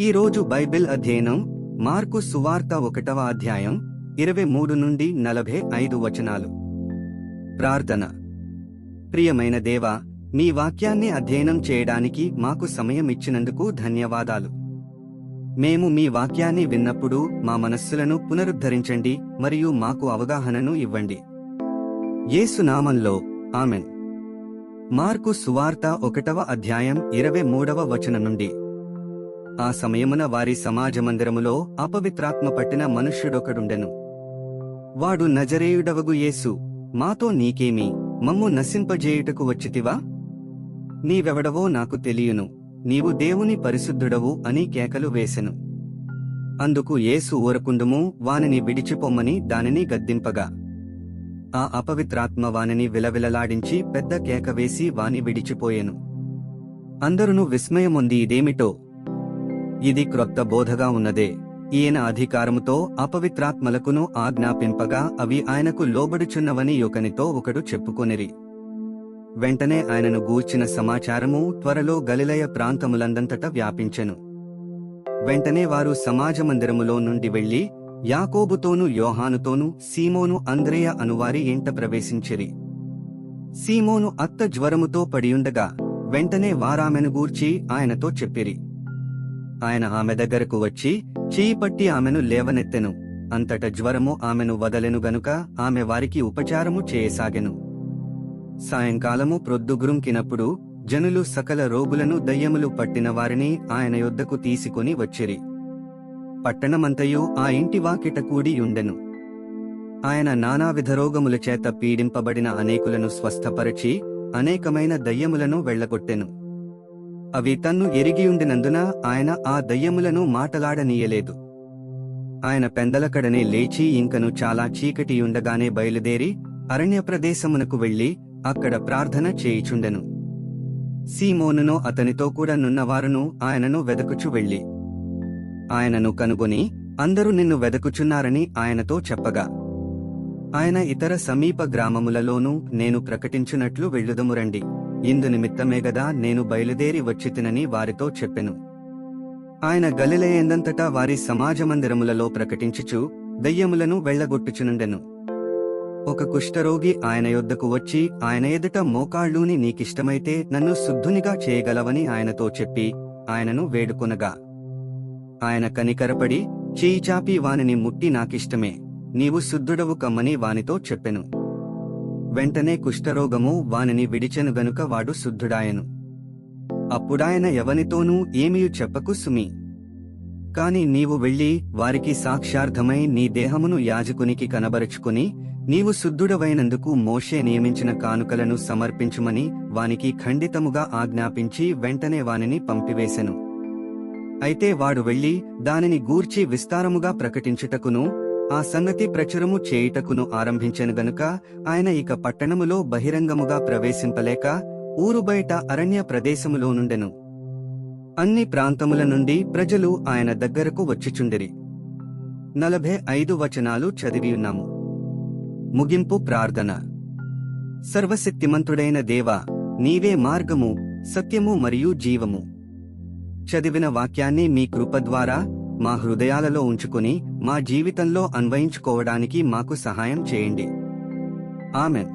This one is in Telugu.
ఈ రోజు బైబిల్ అధ్యయనం మార్కు సువార్త 1వ అధ్యాయం 23 నుండి 45 వచనాలు. ప్రార్థన. ప్రియమైన దేవా, మీ వాక్యాన్ని అధ్యయనం చేయడానికి మాకు సమయం ఇచ్చినందుకు ధన్యవాదాలు. మేము మీ వాక్యాన్ని విన్నప్పుడు మా మనస్సులను పునరుద్ధరించండి మరియు మాకు అవగాహనను ఇవ్వండి. యేసు నామంలో ఆమెన్. మార్కు సువార్త 1వ అధ్యాయం 23వ వచనం నుండి. ఆ సమయమున వారి సమాజమందిరములో అపవిత్రాత్మ పట్టిన మనుష్యుడొకడుండెను. వాడు నజరేయుడవగు యేసు, మాతో నీకేమి, మమ్ము నశింపజేయుటకు వచ్చితివా? నీవెవడవో నాకు తెలియను, నీవు దేవుని పరిశుద్ధుడవు అని కేకలు వేసెను. అందుకు యేసు ఊరకుండుము, వానిని విడిచిపొమ్మని దానిని గద్దింపగా, ఆ అపవిత్రాత్మ వానిని విలవిలలాడించి పెద్ద కేక వేసి వాని విడిచిపోయెను. అందరును విస్మయమొంది, ఇదేమిటో, ఇది క్రొత్త బోధగా ఉన్నదే, ఈయన అధికారముతో అపవిత్రాత్మలకును ఆజ్ఞాపింపగా అవి ఆయనకు లోబడుచున్నవని ఒకనితో ఒకడు చెప్పుకొనిరి. వెంటనే ఆయనను గూర్చిన సమాచారము త్వరలో గలిలయ ప్రాంతములందంతట వ్యాపించెను. వెంటనే వారు సమాజమందిరములో నుండి వెళ్లి యాకోబుతోనూ యోహానుతోనూ సీమోను అంద్రేయ అనువారి ఇంట ప్రవేశించిరి. సీమోను అత్త జ్వరముతో పడియుండగా వెంటనే వారామెను గూర్చి ఆయనతో చెప్పిరి. ఆయన ఆమె దగ్గరకు వచ్చి చేయి పట్టి ఆమెను లేవనెత్తెను. అంతట జ్వరము ఆమెను వదలెను గనుక ఆమె వారికి ఉపచారము చేయసాగెను. సాయంకాలము ప్రొద్దుగురుంకినప్పుడు జనులు సకల రోగులను దయ్యములు పట్టిన వారిని ఆయన యొద్దకు తీసుకొని వచ్చిరి. పట్టణమంతయు ఆ ఇంటి వాకిట కూడి యుండెను. ఆయన నానావిధ రోగముల చేత పీడింపబడిన అనేకులను స్వస్థపరచి అనేకమైన దయ్యములను వెళ్లగొట్టెను. అవి తన్ను ఎరిగియుండినందున ఆయన ఆ దయ్యములను మాటలాడనీయలేదు. ఆయన పెందలకడనే లేచి ఇంకను చాలా చీకటియుండగానే బయలుదేరి అరణ్యప్రదేశమునకు వెళ్లి అక్కడ ప్రార్థన చేయుచుండెను. సీమోనును అతనితో కూడా నున్నవారును ఆయనను వెదకుచు వెళ్లి ఆయనను కనుగొని, అందరూ నిన్ను వెదకుచున్నారని ఆయనతో చెప్పగా, ఆయన ఇతర సమీప గ్రామములలోనూ నేను ప్రకటించునట్లు వెళ్ళుదము రండి, ఇందు నిమిత్తమే గదా నేను బయలుదేరి వచ్చితినని వారితో చెప్పెను. ఆయన గలిలయందంతటా వారి సమాజమందిరములలో ప్రకటించుచు దయ్యములను వెళ్లగొట్టుచునుండెను. ఒక కుష్ఠరోగి ఆయన యొద్దకు వచ్చి ఆయన ఎదుట మోకాళ్ళూని, నీకిష్టమైతే నన్ను శుద్ధునిగా చేయగలవని ఆయనతో చెప్పి ఆయనను వేడుకొనగా, ఆయన కనికరపడి చేయి చాపి వానిని ముట్టి, నాకిష్టమే, నీవు శుద్ధుడవు కమ్మని వానితో చెప్పెను. వెంటనే కుష్ఠరోగము వానిని విడిచెను గనుక వాడు శుద్ధుడాయెను. అప్పుడాయన ఎవనితోనూ ఏమీ చెప్పకు సుమి, కాని నీవు వెళ్లి వారికి సాక్ష్యార్థమై నీ దేహమును యాజకునికి కనబరుచుకుని నీవు శుద్ధుడవైనందుకు మోషే నియమించిన కానుకలను సమర్పించుమని వానికి ఖండితముగా ఆజ్ఞాపించి వెంటనే వానిని పంపివేశెను. అయితే వాడు వెళ్లి దానిని గూర్చి విస్తారముగా ప్రకటించుటకును ఆ సంగతి ప్రచురము చేయుటకును ఆరంభించెను గనుక ఆయన ఇక పట్టణములో బహిరంగముగా ప్రవేశింపలేక ఊరు బయట అరణ్య ప్రదేశములో నుండెను. అన్ని ప్రాంతముల నుండి ప్రజలు ఆయన దగ్గరకు వచ్చిచుండిరి. 45 వచనాలు చదివియున్నాము. ముగింపు ప్రార్థన. సర్వశక్తిమంతుడైన దేవా, నీవే మార్గము, సత్యము మరియు జీవము. చదివిన వాక్యాన్ని మీ కృప ద్వారా మా హృదయాలలో ఉంచుకుని మా జీవితంలో అన్వయించుకోవడానికి మాకు సహాయం చేయండి. ఆమెన్.